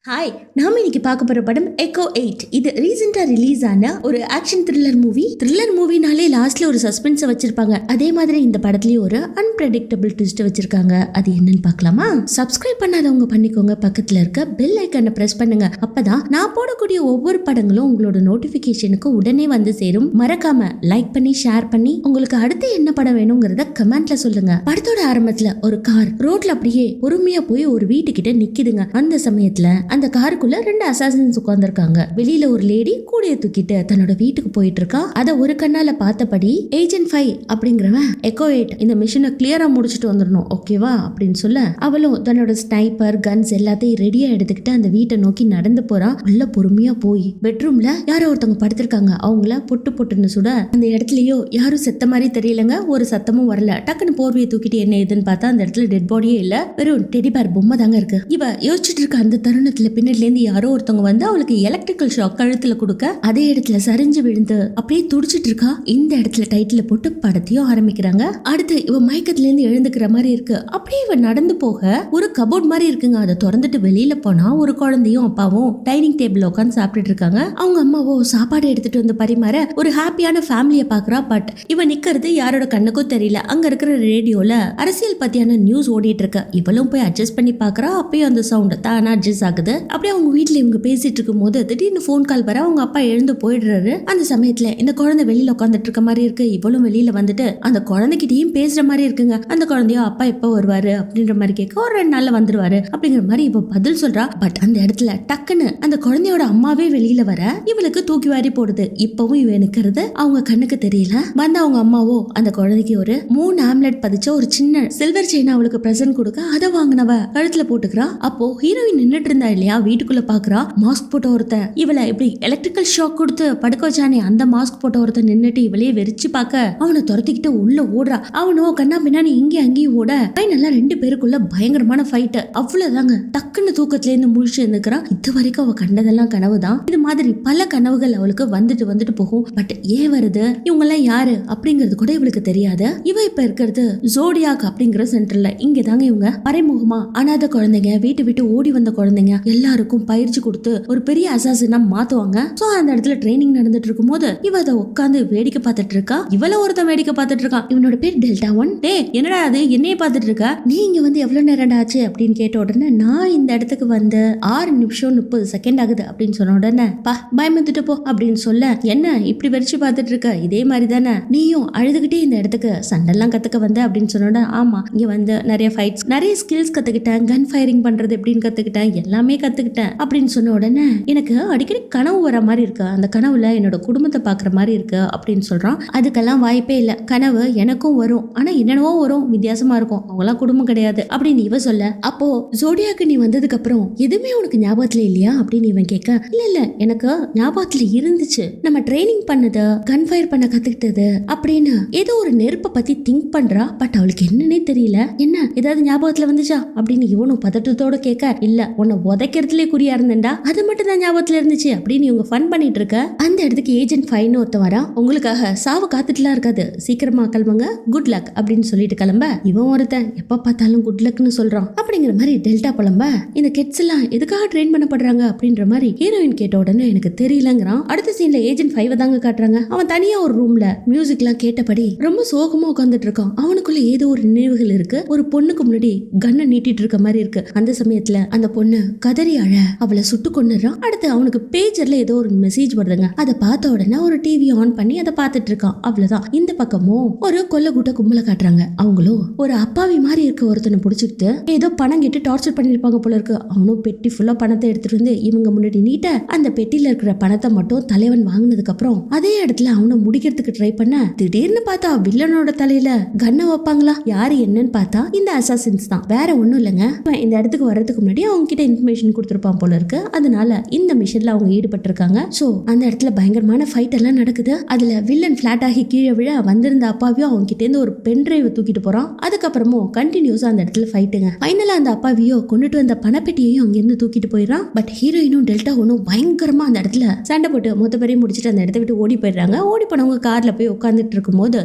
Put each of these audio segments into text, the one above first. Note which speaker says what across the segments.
Speaker 1: Hi, நாம இன்னைக்கு பார்க்க போற படம் எக்கோ 8. இது ரீசெண்டா ரிலீஸ் ஆன ஒரு ஆக்ஷன் த்ரில்லர் மூவினாலே லாஸ்ட்ல ஒரு சஸ்பென்ஸை வச்சிருப்பாங்க. அதே மாதிரி இந்த படத்துலயும் ஒரு அன்பிரடிக்டபிள் ட்விஸ்ட் வச்சிருக்காங்க. அது என்னன்னு பார்க்கலாமா? சப்ஸ்கிரைப் பண்ணாதவங்க பண்ணிக்கோங்க, பக்கத்துல இருக்க பெல் ஐக்கானை பிரஸ் பண்ணுங்க. அப்பதான் நான் போடக்கூடிய ஒவ்வொரு படங்களும் உங்களோட நோட்டிபிகேஷனுக்கு உடனே வந்து சேரும். மறக்காம லைக் பண்ணி ஷேர் பண்ணி உங்களுக்கு அடுத்து என்ன படம் வேணுங்கிறத கமெண்ட்ல சொல்லுங்க. படத்தோட ஆரம்பத்துல ஒரு கார் ரோட்ல அப்படியே பொறுமையா போய் ஒரு வீட்டுக்கிட்ட நிக்குதுங்க. அந்த சமயத்துல அந்த காருக்குள்ள 2 அசாசின்ஸ் உட்கார்ந்திருக்காங்க. வெளியில ஒரு லேடி கூடைய தூக்கிட்டு தன்னோட வீட்டுக்கு போயிட்டு இருக்கா. அத ஒரு கண்ணால பார்த்தபடி ஏஜென்ட் 5 அப்படிங்கிறவன் எக்கோ 8 இந்த மிஷனை கிளியரா முடிச்சுட்டு வந்துடணும், ஓகேவா அப்படின்னு சொல்ல அவளும் தன்னோட ஸ்னைப்பர் கன்ஸ் எல்லாத்தையும் ரெடியா எடுத்துக்கிட்டு அந்த வீட்டை நோக்கி நடந்து போறா. உள்ள பொறுமையா போய் பெட்ரூம்ல யாரோ ஒருத்தவங்க படுத்திருக்காங்க. அவங்கள பொட்டுன்னு சுட அந்த இடத்துலயோ யாரும் செத்த மாதிரி தெரியலங்க. ஒரு சத்தமும் வரல. டக்குன்னு போர்வையை தூக்கிட்டு என்ன ஏதுன்னு பார்த்தா அந்த இடத்துல டெட் பாடியே இல்ல, வெறும் டெடி பேர் பொம்மை தாங்க இருக்கு. இவ யோசிச்சுட்டு இருக்க அந்த தருணத்துல பின்னாடில இருந்து யாரோ ஒருத்தவங்க வந்து அவளுக்கு எலக்ட்ரிக்கல் ஷாக் கழுத்துல கொடுக்க அதே இடத்துல சரிஞ்சு விழுந்து அப்படியே துடிச்சிட்டு இருக்கா. இந்த இடத்துல டைட்டில் போட்டு படத்தையும் ஆரம்பிக்கிறாங்க. அடுத்து இவ மயக்கத்துல இருந்து எழுந்துக்கிற மாதிரி இருக்கு. அப்படியே இவ நடந்து போக ஒரு கபோர்ட் மாதிரி இருக்குங்க. அதை திறந்துட்டு வெளியில போனா ஒரு குழந்தையும் அப்பாவும் டைனிங் டேபிள் உட்காந்து சாப்பிட்டுட்டு இருக்காங்க. அவங்க அம்மாவோ சாப்பாடு எடுத்துட்டு வந்து பரிமாற ஒரு ஹாப்பியான ஃபேமிலியை பாக்குறா. பட் இவ நிக்கிறது யாரோட கண்ணுக்கும் தெரியல. அங்க இருக்கிற ரேடியோல அரசியல் பத்தியான நியூஸ் ஓடிட்டு இருக்கு. இவளும் போய் அட்ஜஸ்ட் பண்ணி பாக்குறா. அப்பயும் அந்த சவுண்ட் தானா அட்ஜஸ்ட் ஆகுது. அப்படியே அவங்க வீட்டுல இவங்க பேசிட்டு இருக்கும் போது திடீர்னு போன் கால் வர. அவங்க அப்பா எழுந்து போயிடுறாரு. அந்த சமயத்துல இந்த குழந்தை வெளியில உட்காந்துட்டு இருக்க மாதிரி இருக்கு. இவளும் வெளியில வந்துட்டு அந்த குழந்தைகிட்டயும் பேசுற மாதிரி இருக்குங்க. அந்த குழந்தையோ அப்பா எப்ப வருவாரு அப்படின்ற மாதிரி கேட்க ஒரு 2 நாள்ல வந்துருவாரு அப்படிங்கிற மாதிரி இவ பதில் சொல்றா. பட் அந்த இடத்துல டக்குன்னு அந்த குழந்தையோட அம்மாவே வெளியில வர இவளுக்கு தூக்கி வாரி போடுது. இப்பவும் இவ நிக்கிறது அவங்க கண்ணுக்கு தெரியல. வந்த அவங்க அம்மாவோ அந்த குழந்தைக்கு ஒரு 3 ஆம்லெட் பதிச்ச ஒரு சின்ன சில்வர் செயின் அவளுக்கு பிரசன்ட் கொடுக்க அதை வாங்கினவ கழுத்துல போட்டுக்கிறா. அப்போ ஹீரோயின் நின்னுட்டு இருந்தா இல்லையா, வீட்டுக்குள்ள பாக்குறா. மாஸ்க் போட்ட ஒருத்த இவளை இப்படி எலக்ட்ரிக்கல் ஷாக் கொடுத்து படுக்க வச்சானே அந்த மாஸ்க் போட்ட ஒருத்த நின்னுட்டு இவளையே வெறிச்சு பார்க்க அவனை துரத்திக்கிட்டு உள்ள ஓடுறா. அவனோ கண்ணா பின்னாடி இங்கே அங்கேயும் ஓட நல்லா 2 பேருக்குள்ள பயங்கரமான ஃபைட். அவ்வளவுதாங்க. டக்குன்னு தூக்கத்துல இருந்து முழிச்சு இருந்துக்கிறா. இது வரைக்கும் அவ கண்டதெல்லாம் கனவுதான். இது மாதிரி பல கனவுகள் அவளுக்கு வந்துட்டு போகும். பட் ஏன் வருது, இவங்க எல்லாம் யாரு அப்படிங்கிறது கூட இவளுக்கு தெரியாது. இவ இப்ப இருக்கிறது ஜோடியாக் அப்படிங்கிற சென்டர்ல. இங்க தாங்க இவங்க மறைமுகமா அனாத குழந்தைங்க, வீட்டு விட்டு ஓடி வந்த குழந்தைங்க எல்லாருக்கும் பயிற்சி கொடுத்து ஒரு பெரிய அசாசினா மாத்துவாங்க. சோ அந்த இடத்துல ட்ரைனிங் நடந்துட்டு இருக்கும் போது இவ அதை உட்காந்து வேடிக்கை பார்த்துட்டு இருக்கா. இவள ஒருத்தன் வேடிக்கை பார்த்துட்டு இருக்கான். இவனோட பேர் டெல்டா 1. டே என்னடா அது என்னைய பார்த்துட்டு இருக்கா, நீ இங்க வந்து எவ்வளவு நேரம் ஆச்சு அப்படின்னு கேட்ட உடனே நான் இந்த இடத்துக்கு வந்து 6 நிமிஷம் 30 செகண்ட் ஆகுது அப்படின்னு சொன்ன உடனே பா பயந்துட்டு போ அப்படின்னு சொல்ல, என்ன இப்படி வெறிச்சு பார்த்துட்டு இருக்க, இதே மாதிரி தானே நீயும் அழுதுகிட்டே இந்த இடத்துக்கு சண்டெல்லாம் கத்துக்க வந்த அப்படின்னு சொன்னோட, ஆமா இங்க வந்து நிறைய ஃபைட்ஸ் நிறைய ஸ்கில்ஸ் கத்துக்கிட்டேன், கன் ஃபயரிங் பண்றது எப்படின்னு கத்துக்கிட்டேன், எல்லாமே கத்துக்கிட்டேன் அப்படின்னு சொன்ன உடனே எனக்கு அடிக்கடி கனவு வர மாதிரி இருக்கு, அந்த கனவுல என்னோட குடும்பத்தை பாக்குற மாதிரி இருக்கு அப்படின்னு சொல்றான். அதுக்கெல்லாம் வாய்ப்பே இல்ல, கனவு எனக்கும் வரும், ஆனா என்னென்னவோ வரும், வித்தியாசமா இருக்கும், அவங்களாம் குடும்பம் கிடையாது அப்படின்னு இவ சொல்ல. அப்போ ஜோடியாக்கு நீ வந்ததுக்கு அப்புறம் எதுவுமே உனக்கு ஞாபகத்துல இல்லையா அப்படின்னு இவன் கேட்க, இல்ல எனக்கு ஞாபகத்துல இருந்துச்சு, நம்ம ட்ரைனிங் பண்ணது கன் ஃபயர் பண்ண கத்துக்கிட்டது அப்படின்னு ஏதோ ஒரு நெருப்பை பத்தி திங்க் பண்றா. பட் அவளுக்கு என்னன்னே தெரியல. என்ன ஏதாவது ஞாபகத்துல வந்துச்சா அப்படின்னு இவனும் பதட்டத்தோட கேட்க, இல்ல உன்னை உதைக்கிறதுலே குறியா இருந்தேன்டா, அது மட்டும் தான் ஞாபகத்துல இருந்துச்சு அப்படின்னு இவங்க ஃபன் பண்ணிட்டு இருக்க. அந்த இடத்துக்கு ஏஜென்ட் 5 ஒருத்த வரா. உங்களுக்காக சாவு காத்துட்டுலாம் இருக்காது, சீக்கிரமா கிளம்புங்க, குட் லக் அப்படின்னு சொல்லிட்டு கிளம்ப. இவன் ஒருத்தன் எப்ப பார்த்தாலும் குட் லக்னு சொல்றான். அப்படிங்கிற மாதிரி டெல்டா புலம்ப இந்த கிட்ஸ் எல்லாம் எதுக்காக ட்ரெயின் பண்ணப்படுறாங்க அப்படின்ற மாதிரி ஹீரோயின் கேட்ட உடனே எனக்கு தெரியலங்கிறான். அடுத்த சீன்ல ஏஜென்ட் 5 தாங்க காட்டுறாங்க. அவன் தனியா ஒரு ரூம்ல மியூசிக் எல்லாம் கேட்டபடி ரொம்ப சோகமா உட்காந்துட்டு இருக்கான். அவனுக்குள்ள ஏதோ ஒரு நினைவுகள் இருக்கு. ஒரு பொண்ணுக்கு முன்னாடி கண்ணை நீட்டிட்டு இருக்க மாதிரி இருக்கு. அந்த சமயத்துல அந்த பொண்ணு கதறி அழ அவளை சுட்டு கொண்டுறான். அடுத்து அவனுக்கு பேஜர்ல ஏதோ ஒரு மெசேஜ் வருதுங்க. அதை பார்த்த உடனே ஒரு டிவி ஆன் பண்ணி அதை பார்த்துட்டு இருக்கான். அவ்வளவுதான். இந்த பக்கமும் ஒரு கொல்ல கூட்ட கும்பல காட்டுறாங்க. அவங்களும் ஒரு அப்பாவி மாதிரி இருக்க ஒருத்தனை புடிச்சுக்கிட்டு ஏதோ பணம் கேட்டு டார்ச்சர் பண்ணிருப்பாங்க போல இருக்கு. அவனும் பெட்டி ஃபுல்லா பணத்தை எடுத்துட்டு வந்து இவங்க முன்னாடி நீட்ட அந்த பெட்டியில இருக்கிற பணத்தை மட்டும் தலைவன் வாங்கினதுக்கு அப்புறம் அதே இடத்துல அவனை முடிக்கிறதுக்கு ட்ரை பண்ண திடீர்னு பார்த்தா வில்லனோட தலையில கண்ணை வைப்பாங்களா. யாரு என்னன்னு பார்த்தா இந்த அசாசின்ஸ் தான், வேற ஒண்ணும் இல்லைங்க. இந்த இடத்துக்கு வர்றதுக்கு முன்னாடி அவங்க கிட்ட இன்ஃபர்மேஷன் கொடுத்துருப்பான் போல இருக்கு. அதனால இந்த மிஷன்ல அவங்க ஈடுபட்டு இருக்காங்க. சோ அந்த இடத்துல பயங்கரமான ஃபைட் எல்லாம் நடக்குது. அதுல வில்லன் பிளாட் ஆகி கீழே விழ வந்திருந்த அப்பாவியும் அவங்க கிட்ட இருந்து ஒரு பென் டிரைவ் தூக்கிட்டு போறான். அதுக்கப்புறமும் கண்டினியூஸா அந்த இடத்துல ஃபைட்டுங்க. ஃபைனலா அந்த அப்பாவியோ கொண்டுட்டு வந்த பணப்பெட்டியையும் அங்க இருந்து தூக்கிட்டு போயிடறான். பட் ஹீரோயினும் டெல்டா ஒன்னும் பயங்கரமா அந்த இடத்துல சண்டை போட்டு மொத்த பேரையும் முடிச்சுட்டு அந்த இடத்த விட்டு ஓடி போயிடுறாங்க. ஓடி போனவங்க கார்ல போய் உட்காந்துட்டு இருக்கும் போது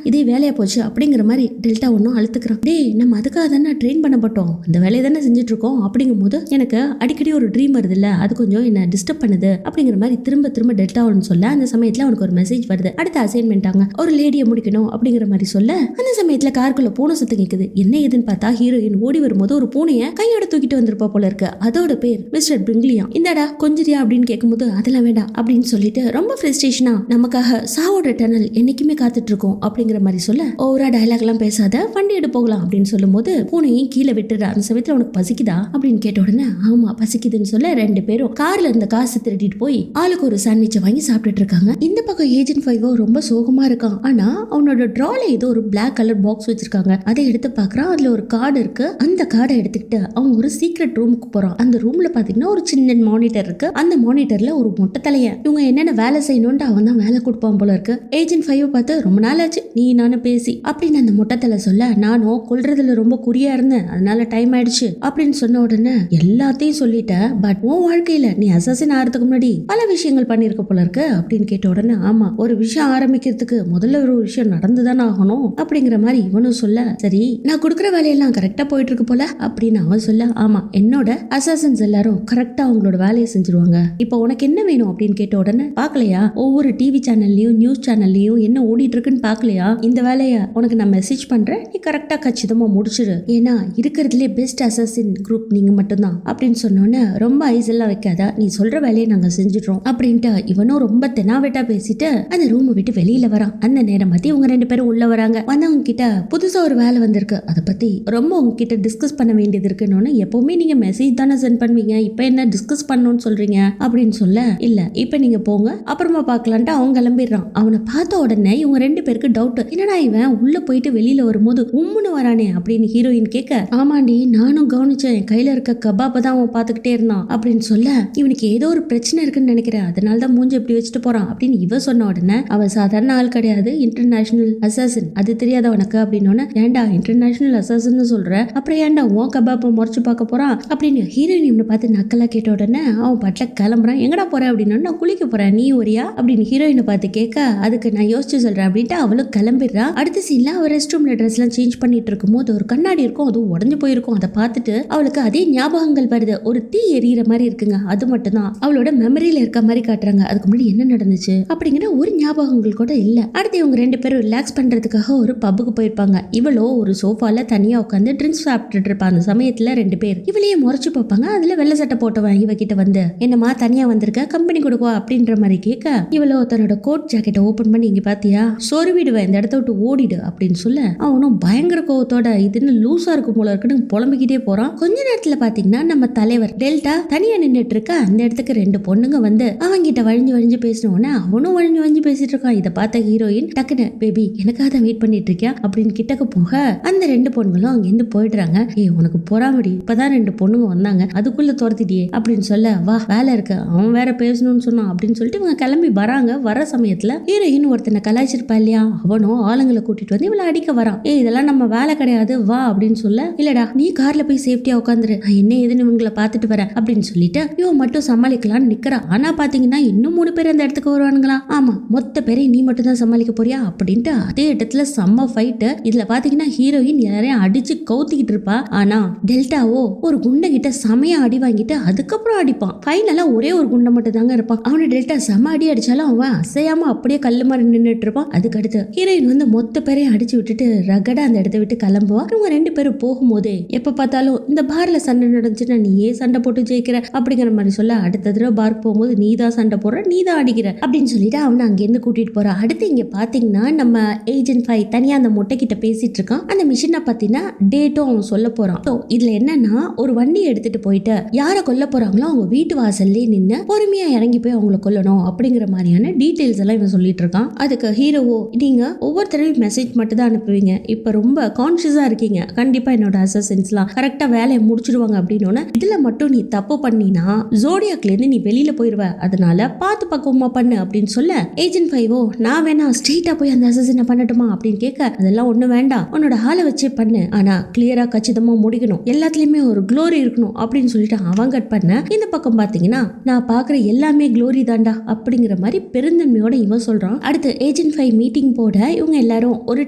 Speaker 1: இதே வேலையா போச்சு அப்படிங்கிற மாதிரி டெல்டா ஒன்னும் அழுத்துக்கிறான். டே நம்ம அதுக்காக தானே ட்ரெயின் பண்ணப்பட்டோம், அந்த வேலையை தானே செஞ்சுட்டு இருக்கோம் அப்படிங்கும் போது எனக்கு அடிக்கடி ஒரு ட்ரீம் வருது இல்ல, அது கொஞ்சம் என்ன டிஸ்டர்ப் பண்ணுது அப்படிங்கிற மாதிரி திரும்ப திரும்ப டெல்டா அவனு சொல்ல, அந்த சமயத்துல அவனுக்கு ஒரு மெசேஜ் வருது, அடுத்த அசைன்மெண்ட் ஒரு லேடியை முடிக்கணும் அப்படிங்கிற மாதிரி சொல்ல, அந்த சமயத்துல காருக்குள்ள பூனை சத்தம் கேக்குது. என்ன ஏதுன்னு பார்த்தா ஹீரோயின் ஓடி வரும்போது ஒரு பூனையை கையோட தூக்கிட்டு வந்திருப்பா போல இருக்கு. அதோட பேர் மிஸ்டர் பிரிங்லியா. இந்தடா கொஞ்சிரியா அப்படின்னு கேட்கும்போது அதெல்லாம் வேண்டாம் அப்படின்னு சொல்லிட்டு ரொம்ப ஃப்ரஸ்ட்ரேஷனா நமக்காக சாவோட டனல் என்னைக்குமே காத்துட்டு இருக்கோம் அப்படிங்கிற மாதிரி சொல்ல, ஓவரா டயலாக் எல்லாம் பேசாத, வண்டி எடு போகலாம் அப்படின்னு சொல்லும் போது பூனையும் கீழே விட்டுற. அந்த சமயத்துல உனக்கு பசிக்குதா அப்படின்னு கேட்ட உடனே ஆமா பசிக்குதுன்னு சொல்ல, ரெண்டு பேரும் கார்ல இருந்த காசு திருடிட்டு போய் ஆளுக்கு ஒரு சாண்ட்விச் வாங்கி சாப்பிட்டுட்டு இருக்காங்க. இந்த பக்கம் ஏஜென்ட் 5 ரொம்ப சோகமா இருக்கான். ஆனா அவனோட டிரால ஏதோ ஒரு பிளாக் கலர் பாக்ஸ் வச்சிருக்காங்க. அதை எடுத்து பாக்குறான். அதுல ஒரு கார்டு இருக்கு. அந்த கார்டை எடுத்துக்கிட்டு அவன் ஒரு சீக்ரெட் ரூமுக்கு போறான். அந்த ரூம்ல பாத்தீங்கன்னா ஒரு சின்ன மானிட்டர் இருக்கு. அந்த மானிட்டர்ல ஒரு மொட்டை தலைய இவங்க என்னென்ன வேலை செய்யணும்னு அவன் தான் வேலை கொடுப்பான் போல இருக்கு. ஏஜென்ட் 5 பார்த்து ரொம்ப நாள் ஆச்சு நீ நானும் பேசி அப்படின்னு அந்த மொட்டை தலை சொல்ல, நானும் கொல்றதுல ரொம்ப குறியா இருந்தேன், அதனால டைம் ஆயிடுச்சு அப்படின்னு சொன்ன உடனே எல்லாத்தையும் சொல்லிட்ட, பட் உன் வாழ்க்கையில நீ அசாசின் ஆகிறதுக்கு முன்னாடி பல விஷயங்கள் பண்ணிருக்க போல இருக்கு அப்படின்னு கேட்ட உடனே ஆமா ஒரு விஷயம் ஆரம்பிக்கிறதுக்கு முதல்ல ஒரு விஷயம் நடந்துதானே ஆகணும் அப்படிங்கிற மாதிரி இவனும் சொல்ல, சரி நான் கொடுக்குற வேலையெல்லாம் கரெக்டா போயிட்டு இருக்கு போல அப்படின்னு அவன் சொல்ல, ஆமா என்னோட அசாசன்ஸ் எல்லாரும் கரெக்டா அவங்களோட வேலையை செஞ்சிருவாங்க. இப்போ உனக்கு என்ன வேணும் அப்படின்னு கேட்ட உடனே, பாக்கலையா ஒவ்வொரு டிவி சேனல்லையும் நியூஸ் சேனல்லையும் என்ன ஓடிட்டு இருக்குன்னு பாக்கலையா, இந்த வேலைய உனக்கு நான் மெசேஜ் பண்றேன், நீ கரெக்டா கச்சிதமா முடிச்சிரு, ஏன்னா இருக்கிறதுலே பெஸ்ட் அசாசின் குரூப் நீங்க மட்டும்தான் அப்படின்னு சொன்னோன்னே, ரொம்ப ஐஸ் எல்லாம் வைக்காத, நீ சொல்ற வேலையை நாங்க செஞ்சிடறோம் அப்படின்ட்டு இவனும் ரொம்ப தெனாவெட்டா பேசிட்டு அந்த ரூமை விட்டு வெளியில வரான். அந்த நேரம் பார்த்து இவங்க ரெண்டு பேரும் உள்ள வராங்க. வந்தவங்க கிட்ட புதுசா ஒரு வேலை வந்திருக்கு, அதை பத்தி ரொம்ப உங்ககிட்ட டிஸ்கஸ் பண்ண வேண்டியது இருக்குன்னு, எப்பவுமே நீங்க மெசேஜ் தானே சென்ட் பண்ணுவீங்க, இப்ப என்ன டிஸ்கஸ் பண்ணணும்னு சொல்றீங்க அப்படின்னு சொல்ல, இல்ல இப்ப நீங்க போங்க அப்புறமா பாக்கலான்ட்டு அவன் கிளம்பிடுறான். அவனை பார்த்த உடனே இவங்க ரெண்டு பேருக்கு டவுட், என்னடா இவன் உள்ள போயிட்டு வெளியில வரும்போது உம்முன்னு வரானே அப்படின்னு ஹீரோயின் கேட்க, ஆமாண்டி நானும் கவனிச்சேன், என் கையில இருக்க கபாப்பை தான் அவன் பாத்துக்கிட்டே இருந்தான் அப்படின்னு சொல்ல, இவனுக்கு ஏதோ ஒரு பிரச்சனை இருக்குன்னு நினைக்கிறேன், அதனாலதான் மூஞ்சி எப்படி வச்சுட்டு போறான் அப்படின்னு இவ சொன்ன உடனே, அவ சாதாரண ஆள் கிடையாது, இன்டர்நேஷனல் அசாசின், அது தெரியாத உனக்கு அப்படின்னு, ஏன்டா இன்டர்நேஷனல் அசாசின் சொல்ற, அப்புறம் ஏன்டா உன் கபாப்பை முறைச்சு பார்க்க போறான் அப்படின்னு ஹீரோயின் இவனை பார்த்து நக்கலா கேட்ட உடனே அவன் பாட்டுல கிளம்புறான். எங்கடா போற அப்படின்னு, நான் குளிக்க போறேன் நீ ஒரியா அப்படின்னு ஹீரோயினை பார்த்து கேட்க, அதுக்கு நான் யோசிச்சு சொல்றேன் அப்படின்ட்டு அவளும் கிளம்பிடுறா. அடுத்த சீன்ல அவ ரெஸ்ட் ரூம்ல ட்ரெஸ் எல்லாம் சேஞ்ச் பண்ணிட்டு இருக்கும் போது ஒரு கண்ணாடி இருக்கும், அது உடஞ்சு போயிருக்கும். அதை பார்த்துட்டு அவளுக்கு அதே ஞாபகங்கள் வருது, ஒரு தீ எரியிற மாதிரி இருக்குங்க, அது மட்டும் தான் அவளோட மெமரியில இருக்க மாதிரி காட்டுறாங்க. அதுக்கு முன்னாடி என்ன நடந்துச்சு அப்படிங்கிற ஒரு ஞாபகங்கள் கூட இல்ல. அடுத்து இவங்க ரெண்டு பேரும் ரிலாக்ஸ் பண்றதுக்காக ஒரு பப்புக்கு போயிருப்பாங்க. இவளோ ஒரு சோஃபால தனியா உட்காந்து ட்ரிங்க்ஸ் சாப்பிட்டுட்டு இருப்பா. அந்த சமயத்துல ரெண்டு பேர் இவளையே முறைச்சு பார்ப்பாங்க. அதுல வெள்ளை சட்டை போட்டவன் இவகிட்ட வந்து, என்னமா தனியா வந்திருக்க, கம்பெனி கொடுக்குவா அப்படின்ற மாதிரி கேட்க, இவளோ தன்னோட கோட் ஜாக்கெட்டை ஓபன் பண்ணி, இங்க பாத்தியா சொருவிடுவேன், இந்த இடத்த விட்டு ஓடிடு அப்படின்னு சொல்ல, அவனும் பயங்கர கோவத்தோட இதுன்னு லூசா இருக்கும் போல இருக்குன்னு புலம்பிக்கிட்டே போறான். கொஞ்ச நேரத்துல பாத்தீங்கன்னா நம்ம தலைவர் டெல்டா தனியா நின்றுட்டு இருக்க. அந்த இடத்துக்கு ரெண்டு பொண்ணுங்க வந்து அவங்கிட்ட வழிஞ்சு வழிஞ்சு பேசினோடனே அவனும் வழிஞ்சு வழிஞ்சு பேசிட்டு இருக்கான். இதை பார்த்த ஹீரோயின் டக்குன்னு, பேபி எனக்காக தான் வெயிட் பண்ணிட்டு இருக்கியா அப்படின்னு கிட்டக்க போக, அந்த ரெண்டு பொண்ணுங்களும் அங்கிருந்து போயிடுறாங்க. உனக்கு பொறாமடி, இப்பதான் ரெண்டு பொண்ணுங்க வந்தாங்க அதுக்குள்ள துரத்திட்டியே அப்படின்னு சொல்ல, வா வேலை இருக்கு, அவன் வேற பேசணும்னு சொன்னான் அப்படின்னு சொல்லிட்டு இவங்க கிளம்பி வராங்க. வர சமயத்துல ஹீரோயின் ஒருத்தனை கலாய்ச்சிருப்பா இல்லையா, அவனும் ஆளுங்களை கூட்டிட்டு வந்து இவளை அடிக்க வரான். இதெல்லாம் நம்ம வேலை கிடையாது வா அப்படின்னு சொல்ல, இல்லடா நீ கார்ல போய் சேஃப்டியா உட்காந்துரு, நான் என்ன ஏதுன்னு இவங்களை பாத்துட்டு வரேன் அப்படின்னு சொல்லிட்டு இவன் மட்டும் சமாளிக்கலாம்னு நிக்கிறா. ஆனா பாத்தீங்கன்னா இன்னும் 3 பேர் அந்த இடத்துக்கு வருவானுங்களா. ஆமா மொத்த பேரை நீ மட்டும் தான் சமாளிக்க போறியா அப்படின்ட்டு அதே இடத்துல செம்ம ஃபைட். இதுல பாத்தீங்கன்னா ஹீரோயின் யாரையும் அடிச்சு கவுத்திக்கிட்டு இருப்பா. ஆனா டெல்டாவோ ஒரு குண்டை கிட்ட செமையா அடி வாங்கிட்டு அதுக்கப்புறம் அடிப்பான். ஃபைனலா ஒரே ஒரு குண்டை மட்டும் தாங்க இருப்பான். அவனை டெல்டா செம்ம அடி அடிச்சாலும் அவன் அசையாம அப்படியே கல்லு மாதிரி நின்றுட்டு இருப்பான். அதுக்கடுத்து ஹீரோயின் வந்து மொத்த பேரையும் அடிச்சு விட்டுட்டு ரகடா அந்த இடத்த விட்டு கிளம்புவா. இவங்க ரெண்டு பேரும் போகும்போதே எப்ப பார்த்தாலும் இந்த பார்ல சண்டை நடந்துச்சுன்னா நீயே சண்டை போட்டு ஜெயிக்கிற அப்படிங்கிற மாதிரி சொல்ல, அடுத்த தடவை பார்க் போகும்போது நீ தான் சண்டை போடுற, நீ தான் அடிக்கிற அப்படின்னு சொல்லிட்டு அவனை அங்கேருந்து கூட்டிட்டு போறா. அடுத்து இங்க பாத்தீங்கன்னா நம்ம ஏஜென்ட் 5 தனியா அந்த மொட்டை கிட்ட பேசிட்டு இருக்கான். அந்த மிஷினை பத்தினா டேட்டும் அவன் சொல்ல போறான். இதுல என்னன்னா ஒரு வண்டியை எடுத்துட்டு போயிட்டு யாரை கொல்ல போறாங்களோ அவங்க வீட்டு வாசல்லே நின்று பொறுமையா இறங்கி போய் அவங்கள கொல்லணும் அப்படிங்கிற மாதிரியான டீடைல்ஸ் எல்லாம் இவன் சொல்லிட்டு இருக்கான். அதுக்கு ஹீரோவோ, நீங்க ஒவ்வொருத்தரையும் மெசேஜ் மட்டும் தான் அனுப்புவீங்க, இப்ப ரொம்ப கான்சியஸா இருக்கீங்க, கண்டிப்பா என்னோட அசசன்ஸ்லாம் கரெக்டா வேலையை முடிச்சிடுவாங்க அப்படின்னு, இதுல மட்டும் நீ தப்பு பண்ணினா ஜோடியாக்ல இருந்து நீ வெளியில போயிருவ, அதனால பார்த்து பக்குவமா பண்ணு அப்படின்னு சொல்ல, ஏஜென்ட் 5 நான் வேணா ஸ்ட்ரெயிட்டா போய் அந்த அசசனை பண்ணட்டுமா அப்படின்னு கேட்க, அதெல்லாம் ஒண்ணு வேண்டாம், உன்னோட ஆளை வச்சே பண்ணு, ஆனா கிளியரா கச்சிதமா முடிக்கணும், எல்லாத்துலயுமே ஒரு க்ளோரி இருக்கணும் அப்படின்னு சொல்லிட்டு அவன் கட் பண்ண. இந்த பக்கம் பாத்தீங்கன்னா நான் பாக்குற எல்லாமே க்ளோரி தாண்டா அப்படிங்கிற மாதிரி பெருந்தன்மையோட இவன் சொல்றான். அடுத்து ஏஜென்ட் 5 மீட்டிங் போட இவங்க எல்லாரும் ஒரு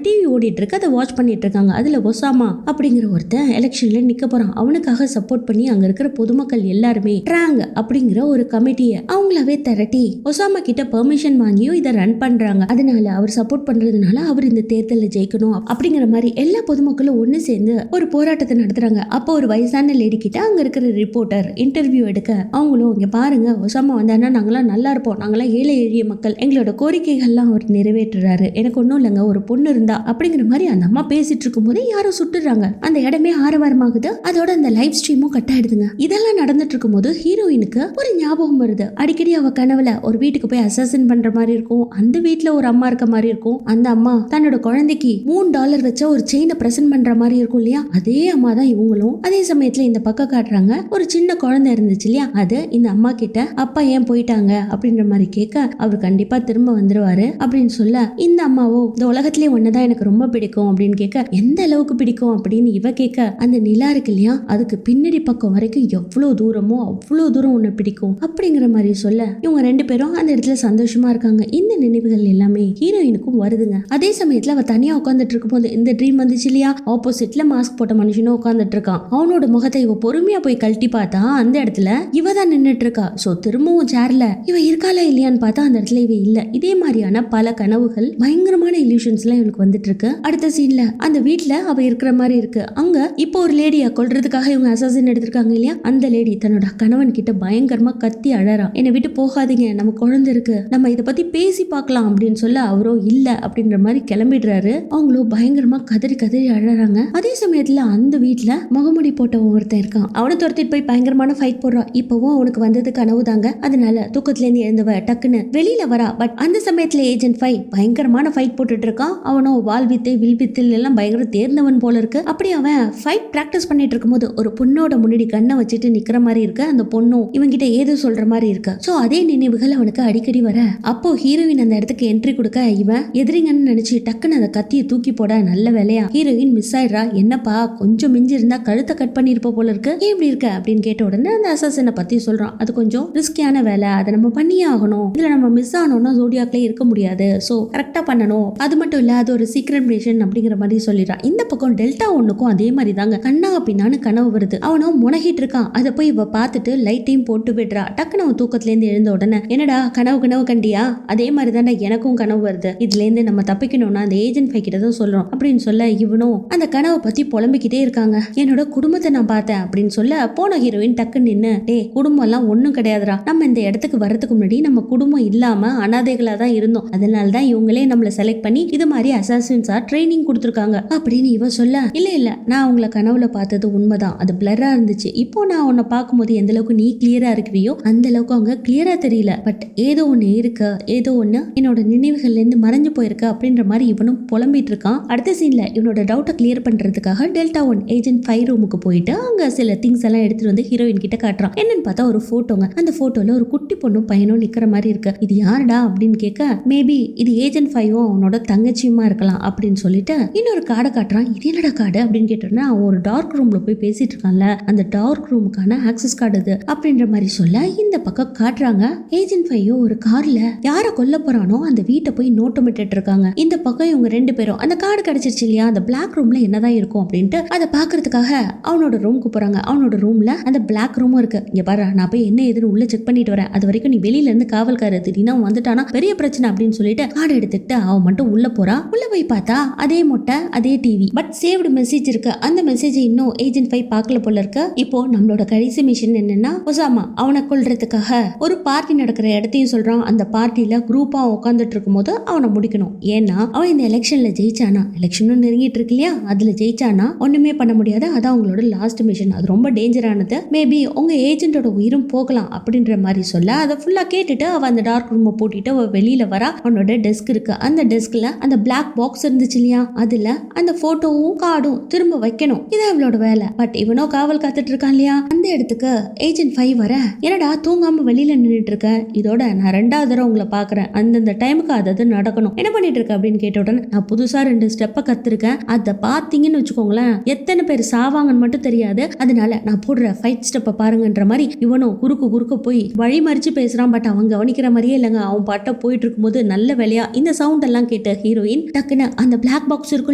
Speaker 1: டிவி ஓடிட்டு இருக்கு, அதை வாட்ச் பண்ணிட்டு இருக்காங்க. அதுல ஒசாமா அப்படிங்கிற ஒருத்தன் எலெக்ஷன்ல நிக்க போறான். அவனுக்காக சப்போர்ட் பண்ணி அங்க அங்க இருக்கிற பொதுமக்கள் எல்லாருமே ட்ராங் அப்படிங்கிற ஒரு கமிட்டியை அவங்களாவே திரட்டி ஒசாமா கிட்ட பெர்மிஷன் வாங்கியும் இதை ரன் பண்றாங்க. அதனால அவர் சப்போர்ட் பண்றதுனால அவர் இந்த தேர்தலில் ஜெயிக்கணும் அப்படிங்கிற மாதிரி எல்லா பொதுமக்களும் ஒண்ணு சேர்ந்து ஒரு போராட்டத்தை நடத்துறாங்க. அப்போ ஒரு வயசான லேடி கிட்ட அங்க இருக்கிற ரிப்போர்ட்டர் இன்டர்வியூ எடுக்க அவங்களும் இங்க பாருங்க, ஒசாமா வந்தானா நாங்களாம் நல்லா இருப்போம், நாங்களாம் ஏழை எளிய மக்கள், எங்களோட கோரிக்கைகள்லாம் அவர் நிறைவேற்றுறாரு, எனக்கு ஒன்றும் இல்லைங்க, ஒரு பொண்ணு இருந்தா அப்படிங்கிற மாதிரி அந்த அம்மா பேசிட்டு இருக்கும் போதே யாரோ சுட்டுறாங்க. அந்த இடமே ஆரவாரமாகுது. அதோட அந்த லைவ் ஸ்ட்ரீமும் கட் ஆயிடுதுங்க. இதெல்லாம் நடந்துட்டு இருக்கும் போது ஹீரோயினுக்கு ஒரு ஞாபகம் வருது. அடிக்கடி அவ கனவுல ஒரு வீட்டுக்கு போய் அசாசின் பண்ற மாதிரி இருக்கும், அந்த வீட்டுல ஒரு அம்மா இருக்க மாதிரி இருக்கும், அந்த அம்மா தன்னோட குழந்தைக்கு $3 வச்ச ஒரு செயினை பிரசன்ட் பண்ற மாதிரி இருக்கும் இல்லையா, அதே அம்மா தான் இவங்களும். அதே சமயத்துல இந்த பக்கம் காட்டுறாங்க ஒரு சின்ன குழந்தை இருந்துச்சு இல்லையா, அது இந்த அம்மா கிட்ட அப்பா ஏன் போயிட்டாங்க அப்படின்ற மாதிரி கேட்க அவர் கண்டிப்பா திரும்ப வந்துருவாரு அப்படின்னு சொல்ல, இந்த அம்மாவோ இந்த உலகத்திலே ஒன்னதான் எனக்கு ரொம்ப பிடிக்கும் அப்படின்னு கேட்க, எந்த அளவுக்கு பிடிக்கும் அப்படின்னு இவ கேட்க, அந்த நிலா இருக்கு இல்லையா அதுக்கு பின்னாடி பக்கம் வரைக்கும் எவ்வளவு தூரமோ அவ்வளவு தூரம் உன்னை பிடிக்கும் அப்படிங்கிற மாதிரி சொல்ல, இவங்க 2 பேரும் அந்த இடத்துல சந்தோஷமா இருக்காங்க. இந்த நினைவுகள் எல்லாமே ஹீரோயினுக்கும் வருதுங்க. அதே சமயத்துல அவ தனியா உட்காந்துட்டு இருக்கும் போது இந்த ட்ரீம் வந்துச்சு இல்லையா, ஆப்போசிட்ல மாஸ்க் போட்ட மனுஷனும் உட்காந்துட்டு இருக்கான். அவனோட முகத்தை இவ பொறுமையா போய் கழட்டி பார்த்தா அந்த இடத்துல இவ தான் நின்னுட்டு இருக்கா. சோ திரும்பவும் சேர்ல இவ இருக்காளா இல்லையான்னு பார்த்தா அந்த இடத்துல இவ இல்ல. இதே மாதிரியான பல கனவுகள், பயங்கரமான இல்யூஷன்ஸ் எல்லாம் இவளுக்கு வந்துட்டு இருக்கு. அடுத்த சீன்ல அந்த வீட்டுல அவ இருக்கிற மாதிரி இருக்கு. அங்க இப்போ ஒரு லேடியா கொல்றதுக்காக இவங்க அசாசின் எடுத்திருக்காங்க இல்லையா, அந்த லேடி தன்னோட கணவன் கிட்ட பயங்கரமா கத்தி அழறா, என்னை விட்டு போகாதீங்க, நம்ம குழந்தை இருக்கு, நம்ம இதை பத்தி பேசி பார்க்கலாம் அப்படின்னு சொல்ல அவரோ இல்ல அப்படின்ற மாதிரி கிளம்பிடுறாரு. அவங்களும் பயங்கரமா கதறி கதறி அழறாங்க. அதே சமயத்துல அந்த வீட்டுல முகமுடி போட்ட ஒருத்தன் இருக்கான். அவனை துரத்திட்டு போய் பயங்கரமான ஃபைட் போடுறான். இப்பவும் அவனுக்கு வந்தது கனவு தாங்க. அதனால தூக்கத்துல இருந்து எழுந்தவ டக்குன்னு வெளியில வரா. பட் அந்த சமயத்துல ஏஜென்ட் 5 பயங்கரமான ஃபைட் போட்டுட்டு இருக்கான். அவனும் வால் வித்தை வில் வித்தில் எல்லாம் பயங்கர தேர்ந்தவன் போல இருக்கு. அப்படி அவன் ஃபைட் பிராக்டிஸ் பண்ணிட்டு இருக்கும்போது ஒரு பொண்ணோட முன்னாடி கண்ணை வச்சுட்டு நிக்கிற மாதிரி இருக்கு. அந்த பொண்ணும் இவங்கிட்ட ஏதோ சொல்ற மாதிரி இருக்கு. சோ அதே நினைவுகள் அவனுக்கு அடிக்கடி வர, அப்போ ஹீரோயின் அந்த இடத்துக்கு என்ட்ரி கொடுக்க இவன் எதிரிங்கன்னு நினைச்சு டக்குன்னு அந்த கத்தியை தூக்கி போட, நல்ல வேலையா ஹீரோயின் மிஸ் ஆயிடுறா. என்னப்பா கொஞ்சம் மிஞ்சி இருந்தா கழுத்தை கட் பண்ணிருப்ப போல இருக்கு, ஏன் இப்படி இருக்க அப்படின்னு கேட்ட உடனே அந்த அசாசினை பத்தி சொல்றான். அது கொஞ்சம் ரிஸ்கியான வேலை, அதை நம்ம பண்ணியே ஆகணும், இதுல நம்ம மிஸ் ஆனோம்னா ஜோடியாக்ல இருக்க முடியாது, சோ கரெக்டா பண்ணணும், அது மட்டும் இல்ல அது ஒரு சீக்ரெட் மிஷன் அப்படிங்கிற மாதிரி சொல்லிடுறான். இந்த பக்கம் டெல்டா ஒண்ணுக்கும் அதே மாதிரி தாங்க கண்ணா பின்னான்னு கனவு வருது. அவனும் முனகிட்டு இருக்கான். அதை போய் இவ பார்த்துட்டு லைட்டையும் போட்டு விடுறா. டக்குன்னு அவன் தூக்கத்துல இருந்து எழுந்த உடனே, என்னடா கனவு கண்டியா, அதே மாதிரி தானே எனக்கும் கனவு வருது, இதுல இருந்து நம்ம தப்பிக்கணும்னா அந்த ஏஜென்ட் 5 கிட்ட தான் சொல்றோம் அப்படின்னு சொல்ல, இவனும் அந்த கனவை பத்தி புலம்பிக்கிட்டே இருக்காங்க. என்னோட குடும்பத்தை நான் பார்த்தேன் அப்படின்னு சொல்ல, போன ஹீரோயின் டக்கு நின்னு, டே குடும்பம் எல்லாம் ஒண்ணும் கிடையாதுடா, நம்ம இந்த இடத்துக்கு வர்றதுக்கு முன்னாடி நம்ம குடும்பம் இல்லாம அனாதைகளா தான் இருந்தோம், அதனால தான் இவங்களே நம்மள செலக்ட் பண்ணி இது மாதிரி அசாசின்ஸா ட்ரைனிங் கொடுத்துருக்காங்க அப்படின்னு இவ சொல்ல, இல்ல நான் அவங்கள கனவுல பார்த்தது உண்மைதான், அது பிளரா இருந்துச்சு, இப்போ நான் உன்னை பார்க்கும்போது எந்த அளவுக்கு நீ கிளியரா இருக்கிறியோ அந்த அளவுக்கு அவங்க கிளியரா தெரியல, பட் ஏதோ ஒண்ணு இருக்கு, ஏதோ ஒண்ணு என்னோட நினைவுகள்ல இருந்து மறைஞ்சு போயிருக்கு அப்படின்ற மாதிரி இவனும் புலம்பிட்டு இருக்கான். அடுத்த சீன்ல இவனோட டவுட்டை கிளியர் பண்றதுக்காக டெல்டா 1 ஏஜென்ட் 5 ரூமுக்கு போயிட்டு அங்க சில திங்ஸ் எல்லாம் எடுத்துட்டு வந்து ஹீரோயின் கிட்ட காட்டுறான். என்னன்னு பார்த்தா ஒரு போட்டோங்க. அந்த போட்டோல ஒரு குட்டி பொண்ணும் பையனும் நிக்கிற மாதிரி இருக்கு. இது யாருடா அப்படின்னு கேட்க, மேபி இது ஏஜென்ட் 5 அவனோட தங்கச்சியுமா இருக்கலாம் அப்படின்னு சொல்லிட்டு இன்னொரு கார்டை காட்டுறான். இது என்னடா கார்டு அப்படின்னு கேட்டோம்னா, அவன் ஒரு டார்க் ரூம்ல போய் பேசிட்டு இருக்கான்ல, அந்த டார்க் ரூமுக்கான ஆக்சஸ் கார்டு இது அப்படின்ற மாதிரி சொல்ல, இந்த பக்கம் காட்டுறாங்க ஏஜென்ட் 5 ஒரு கார்ல யாரை கொல்ல போறானோ அந்த வீட்டை போய் நோட்டமிட்டு இருக்காங்க. இந்த பக்கம் இவங்க 2 பேரும் அந்த கார்டு கிடைச்சிருச்சு இல்லையா, அந்த பிளாக் ரூம்ல என்னதான் இருக்கும் அப்படின்ட்டு அதை பாக்குறதுக்காக அவனோட ரூமுக்கு போறாங்க. அவனோட ரூம்ல அந்த பிளாக் ரூமும் இருக்கு. இங்க பாரு, நான் போய் என்ன ஏதுன்னு உள்ள செக் பண்ணிட்டு வரேன், அது வரைக்கும் நீ வெளியில இருந்து காவல்காரர் திடீர்னு வந்துட்டானா பெரிய பிரச்சனை அப்படின்னு சொல்லிட்டு கார்டு எடுத்துக்கிட்டு அவன் மட்டும் உள்ள போறா. உள்ள போய் பார்த்தா அதே மொட்டை அதே டிவி, பட் சேவ்டு மெசேஜ் இருக்கு. அந்த மெசேஜ் இன்னும் ஏஜென்ட் 5 பார்க்கல போல இருக்கு. இப்போ நம்மளோட கடைசி மிஷன் என்னன்னா, ஒசாமா அவனை கொல்றதுக்காக ஒரு பார்ட்டி நடக்கிற இடத்தையும் சொல்றான். அந்த பார்ட்டியில குரூப்பா உட்காந்துட்டு இருக்கும் போது அவனை முடிக்கணும். ஏன்னா அவன் இந்த எலெக்ஷன்ல ஜெயிச்சானா, எலெக்ஷனும் நெருங்கிட்டு இருக்கு இல்லையா, அதுல ஜெயிச்சானா ஒண்ணுமே பண்ண முடியாது, அதான் அவங்களோட லாஸ்ட் மிஷன், அது ரொம்ப டேஞ்சரானது, மேபி உங்க ஏஜென்ட்டோட உயிரும் போகலாம் அப்படின்ற மாதிரி சொல்ல, அதை ஃபுல்லா கேட்டுட்டு அவ அந்த டார்க் ரூமை பூட்டிட்டு அவ வெளியில வரா. அவனோட டெஸ்க் இருக்கு. அந்த டெஸ்க்ல அந்த பிளாக் பாக்ஸ் இருந்துச்சு இல்லையா, அதுல அந்த போட்டோவும் கார்டும் திரும்ப வைக்கணும், இதான் அவளோட வேலை. பட் இவனோ காவல் காத்துட்டு இருக்கான் இல்லையா, அந்த இடத்துக்கு ஏஜென்ட் 5 வர, என்னடா தூங்காம வெளியில நின்றுட்டு இருக்க, இதோட நான் 2வது தடவை உங்களை பாக்குறேன், அந்தந்த டைமுக்கு அது நடக்கணும், என்ன பண்ணிட்டு இருக்க அப்படின்னு கேட்ட உடனே, நான் புதுசா 2 ஸ்டெப்பை கத்துருக்கேன், அதை பாத்தீங்கன்னு வச்சுக்கோங்களேன் எத்தனை பேர் சாவாங்கன்னு மட்டும் தெரியாது, அதனால நான் போடுற ஃபைட் ஸ்டெப்பை பாருங்கன்ற மாதிரி இவனும் குறுக்க போய் வழி மறிச்சு பேசுறான். பட் அவன் கவனிக்கிற மாதிரியே இல்லைங்க. அவன் பாட்ட போயிட்டு இருக்கும்போது நல்ல வேலையா இந்த சவுண்ட் எல்லாம் கேட்ட ஹீரோயின் டக்குன்னு அந்த பிளாக் பாக்ஸ் இருக்கும்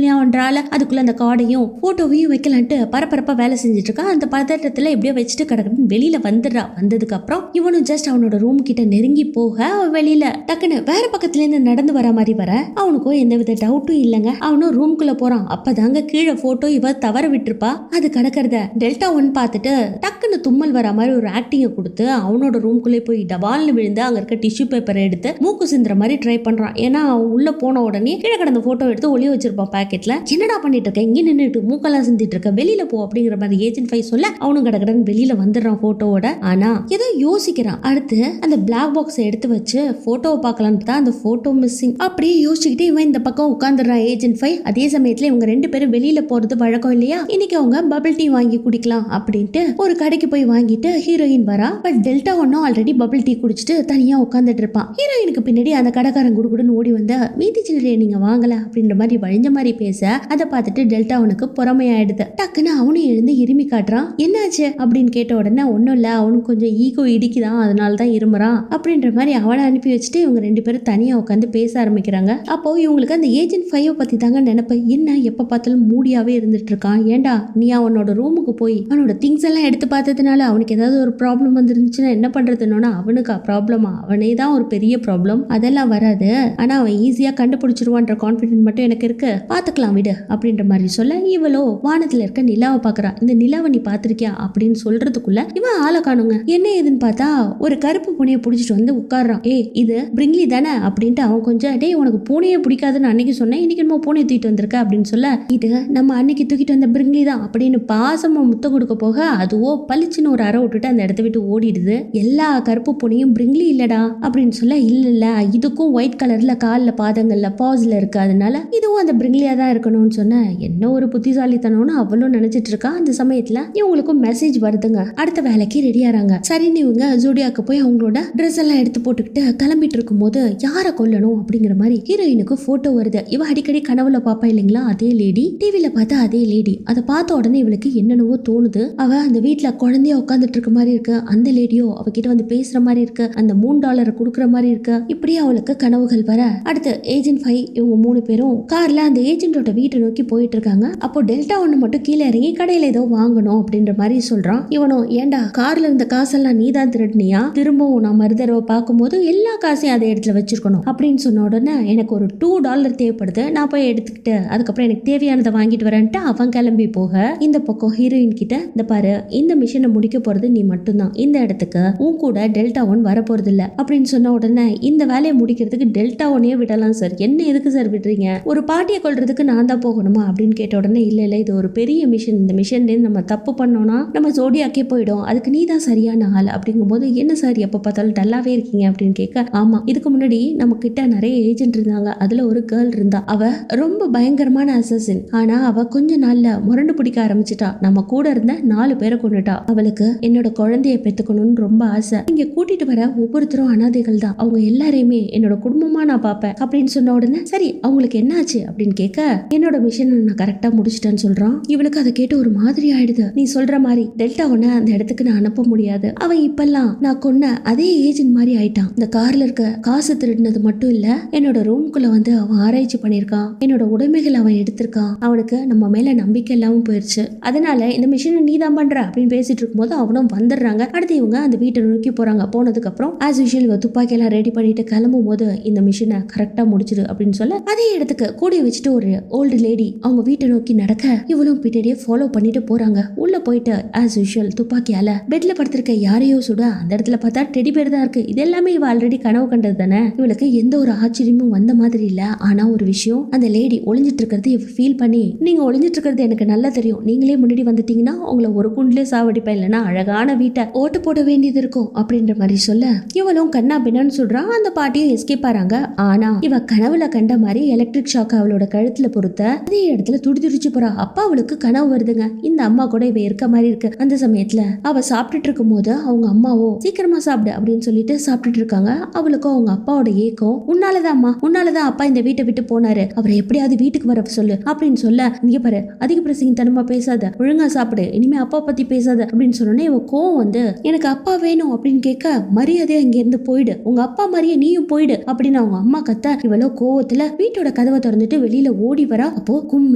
Speaker 1: இல்லையா அவன்றால, அதுக்குள்ள அந்த கார்டையும் போட்டோவையும் வைக்கலான்ட்டு பரபரப்பா வேலை செஞ்சுட்டு இருக்கா. அந்த பதட்டத்துல பதட்டத்துல எப்படியோ வச்சுட்டு கிடக்குன்னு வெளியில வந்துடுறா. வந்ததுக்கு அப்புறம் இவனும் ஜஸ்ட் அவனோட ரூம் கிட்ட நெருங்கி போக வெளியில டக்குன்னு வேற பக்கத்துல இருந்து நடந்து வர மாதிரி வர அவனுக்கும் எந்தவித டவுட்டும் இல்லைங்க. அவனும் ரூம்குள்ள போறான். அப்பதாங்க கீழே போட்டோ இவ தவற விட்டுருப்பா. அது கிடக்கிறத டெல்டா 1 பார்த்துட்டு டக்குன்னு தும்மல் வர மாதிரி ஒரு ஆக்டிங்கை கொடுத்து அவனோட ரூம்குள்ளே போய் டபால்னு விழுந்து அங்க இருக்க டிஷ்யூ பேப்பரை எடுத்து மூக்கு சிந்துற மாதிரி ட்ரை பண்றான். ஏன்னா அவன் உள்ள போன உடனே கீழே கிடந்த போட்டோ எடுத்து ஒளிய வச்சிருப்பான் பாக்கெட்ல. என்னடா பண்ணிட்டு இருக்க, இங்கே நின்றுட்டு மூக்கெல்லாம் சிந்திட்டு இருக்க, வெளியில போ அப்படிங்கிற மாதிரி ஏஜென்ட் 5 சொல்ல அவனும் கடகடன்னு வெளியில வந்துடுறான் போட்டோவோட. ஆனா ஏதோ யோசிக்கிறான். அடுத்து அந்த பிளாக் பாக்ஸை எடுத்து வச்சு போட்டோவை பார்க்கலான்னு தான் அந்த போட்டோ மிஸ்ஸிங். அப்படியே யோசிச்சுக்கிட்டே இவன் இந்த பக்கம் உட்காந்துடுறான் ஏஜென்ட் 5. அதே சமயத்துல இவங்க 2 பேரும் வெளியில போறது வழக்கம் இல்லையா, இன்னைக்கு அவங்க பபிள் டீ வாங்கி குடிக்கலாம் அப்படின்ட்டு ஒரு கடைக்கு போய் வாங்கிட்டு ஹீரோயின் வரா. But delta 1 already bubble tea குடிச்சிட்டு தனியா உட்காந்துட்டு இருப்பான். ஹீரோயினுக்கு பின்னாடி அந்த கடைக்காரன் குடுகுடுன்னு ஓடி வந்த மீதி சில்லறையை நீங்க வாங்கல அப்படின்ற மாதிரி வழிஞ்ச மாதிரி பேச அதை பார்த்துட்டு டெல்டா 1க்கு பொறாமையாயிடுது. டக்குன்னு அவனும் எழுந்து இருமி காட்டுறான். என்னாச்சு அப்படின்னு கேட்ட உடனே ஒன்னும் இல்ல, அவனுக்கு கொஞ்சம் ஈகோ இடிக்குதான், அதனாலதான் இருமுறான் அப்படின்ற மாதிரி அவனை அனுப்பி வச்சுட்டு இவங்க 2 பேரும் தனியா உட்காந்து பேச ஆரம்பிக்கிறாங்க. அப்போ இவங்களுக்கு அந்த ஏஜென்ட் 5 பத்தி தாங்க நினைப்பு. என்ன எப்ப பார்த்தாலும் மூடியாவே இருந்துட்டு இருக்கான். ஏண்டா நீ அவனோட ரூமுக்கு போய் அவனோட திங்ஸ் எல்லாம் எடுத்து பார்த்ததுனால அவனுக்கு ஏதாவது ஒரு ப்ராப்ளம் வந்துருந்துச்சுன்னா என்ன பண்றதுன்னா அவனுக்கு ப்ராப்ளமா, அவனே தான் ஒரு பெரிய ப்ராப்ளம், அதெல்லாம் வராது, ஆனா அவன் ஈஸியா கண்டுபிடிச்சிருவான்ற கான்பிடன்ட் மட்டும் எனக்கு இருக்கு, பாத்துக்கலாம் விடு அப்படின்ற மாதிரி சொல்ல இவளோ வானத்துல இருக்க நிலாவை பாக்குறா. இந்த நிலாவை நீ பாத்திருக்கியா அப்படின்னு சொல்றதுக்குள்ள இவன் ஆளை காணுங்க. என்ன ஏதுன்னு பார்த்தா ஒரு கருப்பு பூனையை பிடிச்சிட்டு வந்து உட்கார்றான். இது பிரிங்லி தானே அப்படின்ட்டு அவன் கொஞ்சம் டேய் உனக்கு பூனையே பிடிக்காதுன்னு அன்னைக்கு சொன்னேன், இன்னைக்கு நம்ம பூனையை தூக்கிட்டு வந்திருக்க அப்படின்னு சொல்ல இது நம்ம அன்னைக்கு தூக்கிட்டு வந்த பிரிங்லி தான் அப்படின்னு பாசமா முத்தம் கொடுக்க போக அதுவோ பளிச்சுன்னு ஒரு அறை விட்டுட்டு அந்த இடத்த விட்டு ஓடிடுது. எல்லா கருப்பு பூனையும் பிரிங்லி இல்லடா அப்படின்னு சொல்ல இல்ல இதுக்கும் ஒயிட் கலர்ல கால்ல பாதங்கள்ல பாஸ்ல இருக்கு, அதனால இதுவும் அந்த பிரிங்லியா தான் இருக்கணும்னு சொன்ன என்ன ஒரு புத்திசாலித்தனம்னு அவளும் நினைச்சிட்டு இருக்கா. அந்த சமயத்துல இவங்களுக்கும் மெசேஜ் வருதுங்க. அடுத்த வேலைக்கு ரெடி ஆறாங்க. சரின்னு இவங்க ஜோடியாக்கு போய் அவங்களோட ட்ரெஸ் எல்லாம் எடுத்து போட்டுக்கிட்டு கிளம்பிட்டு இருக்கும் போது யாரை கொல்லணும் அப்படிங்கிற மாதிரி ஹீரோயினுக்கு போட்டோ வருது. இவ அடிக்கடி கனவுல பாப்பா இல்லைங்களா அதே லேடி, டிவில பார்த்தா அதே லேடி. அதை பார்த்த உடனே இவளுக்கு என்னென்னவோ தோணுது. அவ அந்த வீட்டுல குழந்தைய உட்காந்துட்டு இருக்க மாதிரி இருக்கு, அந்த லேடியோ அவகிட்ட வந்து பேசுற மாதிரி இருக்கு, அந்த $3 கொடுக்குற மாதிரி இருக்கு. இப்படியே அவளுக்கு கனவுகள் வர அடுத்து ஏஜென்ட் 5 இவங்க 3 பேரும் கார்ல அந்த ஏஜென்ட்டோட வீட்டை நோக்கி போயிட்டு இருக்காங்க. அப்போ டெல்டா 1 மட்டும் கீழே இறங்கி கடையில ஏதோ வாங்கணும் அப்படின்ற மாதிரி சொல்றான். இவனும் ஏண்டா கார்ல இருந்த காசெல்லாம் நீ தான் திருடுனியா, திரும்பவும் நான் மறுதடவை பார்க்கும்போது எல்லா காசையும் அதே இடத்துல வச்சிருக்கணும் அப்படின்னு சொன்ன உடனே எனக்கு ஒரு $2 தேவைப்படுது, நான் போய் எடுத்துக்கிட்டு அதுக்கப்புறம் எனக்கு தேவையானதை வாங்கிட்டு வரேன்ட்டு அவன் கிளம்பி போக இந்த பக்கம் ஹீரோயின் கிட்ட இந்த பாரு இந்த மிஷனை முடிக்க போறது நீ மட்டும்தான், இந்த இடத்துக்கு உன் கூட டெல்டா 1 வர போறது இல்ல அப்படின்னு சொன்ன உடனே இந்த வேலையை முடிக்கிறதுக்கு டெல்டா 1 விடலாம் சார், என்ன எதுக்கு சார் விடுறீங்க, ஒரு பாட்டியை கொள்றதுக்கு நான் தான் போகணுமா அப்படின்னு கேட்ட உடனே இல்ல இது ஒரு பெரிய மிஷன், இந்த மிஷன்ல நம்ம தப்பு பண்ணோம்னா நம்ம ஜோடியாக்கே போயிடும், அதுக்கு நீ தான் சரியான ஆள் அப்படிங்கும்போது என்ன சார் எப்ப பார்த்தாலும் டல்லாவே இருக்கீங்க அப்படின்னு கேட்க ஆமா இதுக்கு முன்னாடி நம்ம கிட்ட நிறைய ஏஜென்ட் இருந்தாங்க, அதுல ஒரு கேர்ள் இருந்தா, அவ ரொம்ப பயங்கரமான அசசின், ஆனா அவ கொஞ்ச நாள்ல முரண்டு பிடிக்க ஆரம்பிச்சிட்டா, நம்ம கூட இருந்த 4 பேரை கொண்டுட்டா, அவளுக்கு என்னோட குழந்தைய பெத்துக்கணும்னு ரொம்ப ஆசை, இங்க கூட்டிட்டு வர ஒவ்வொருத்தரும் அனாதைகள் தான், அவங்க எல்லாரையுமே என்னோட குடும்பமா நான் பாப்பேன் அப்படின்னு சொன்ன உடனே சரி அவங்களுக்கு என்னாச்சு அப்படின்னு கேட்க என்னோட மிஷன் நான் கரெக்டா முடிச்சிட்டேன்னு சொல்றான். இவளுக்கு அதை கேட்டு ஒரு மாதிரி ஆயிடுது. நீ சொல்ற மாதிரி டெல்டா 1 அந்த இடத்துக்கு நான் அனுப்ப முடியாது, அவன் இப்பெல்லாம் நான் கொன்ன அதே ஏஜென்ட் மாதிரி ஆயிட்டான், இந்த கார்ல இருக்க காசு திருடினது மட்டும் இல்ல என்னோட ரூம்குள்ள வந்து அவன் ஆராய்ச்சி பண்ணிருக்கான், என்னோட உடைமைகள் அவன் எடுத்திருக்கான், அவனுக்கு நம்ம மேல நம்பிக்கை இல்லாம போயிருச்சு, அதனால இந்த மிஷினை நீ தான் பண்ற அப்படின்னு பேசிட்டு இருக்கும்போது அவனும் வந்துடுறாங்க. அடுத்து இவங்க அந்த வீட்டை நோக்கி போறாங்க. போனதுக்கு அப்புறம் ஆஸ் யூஷுவல் துப்பாக்கி எல்லாம் ரெடி பண்ணிட்டு கிளம்பும் போது இந்த மிஷினை கரெக்டா முடிச்சிடு அப்படின்னு சொல்ல அதே இடத்துக்கு கூடி வச்சுட்டு ஒரு ஓல்டு லேடி அவங்க வீட்டை நோக்கி நடக்க இவளும் பின்னாடியே ஃபாலோ பண்ணிட்டு போறாங்க. உள்ள போயிட்டு ஆஸ் யூஷுவல் துப்பாக்கியால பெட்ல படுத்திருக்க யாரையோ சுட அந்த இடத்துல பார்த்தா டெடி பேர் தான் இருக்கு. இது எல்லாமே இவ ஆல்ரெடி கனவு கண்டது தானே, இவளுக்கு எந்த ஒரு ஆச்சரியமும் வந்த மாதிரி இல்ல. ஆனா ஒரு விஷயம், அந்த லேடி ஒளிஞ்சிட்டு இருக்கிறது இவ ஃபீல் பண்ணி நீங்க ஒளிஞ்சிட்டு இருக்கிறது எனக்கு நல்லா தெரியும், நீங்களே முன்னாடி வந்துட்டீங்கன்னா உங்களை ஒரு குண்டிலே சாவடிப்பேன், இல்லைன்னா அழகான வீட்டை ஓட்டு போட வேண்டியது இருக்கும் அப்படின்ற மாதிரி சொல்ல இவளும் கண்ணா பின்னான்னு சொல்றான். அந்த பாட்டியும் எஸ்கேப் ஆறாங்க. ஆனா இவ கனவுல கண்ட மாதிரி எலக்ட்ரிக் ஷாக் அவளோட கழுத்துல பொறுத்த அதே இடத்துல துடிதுடிச்சு போறா. அப்பா அவளுக்கு கனவு வருதுங்க, இந்த அம்மா கூட இவ இருக்க மாதிரி இருக்கு. அந்த சமயத்துல அவ சாப்பிட்டுட்டு இருக்கும் போது அவங்க அம்மாவோ சீக்கிரமா சாப்பிடு அப்படின்னு சொல்லிட்டு சாப்பிட்டுட்டு இருக்காங்க. அவளுக்கும் அவங்க அப்பாவோட ஏக்கம், உன்னாலதான்மா உன்னாலதான் அப்பா இந்த வீட்டை விட்டு போனாரு, அவரை எப்படியாவது வீட்டுக்கு வர சொல்லு அப்படின்னு சொல்ல இங்க பாரு அதிக பிரசங்கத்தனமா பேசாத, ஒழுங்கா சாப்பிடு, இனிமே அப்பா பத்தி பேசாத அப்படின்னு சொன்னோன்னே இவ கோவம் வந்து எனக்கு அப்பா வேணும் அப்படின்னு கேட்க மரியாதையா இங்க இருந்து போயிடு, உங்க அப்பா மாதிரியே நீயும் போயிடு அப்படின்னு அவங்க அம்மா கத்த இவ்வளோ கோவத்துல வீட்டோட கதவை திறந்துட்டு வெளியில ஓடி வரா. அப்போ கும்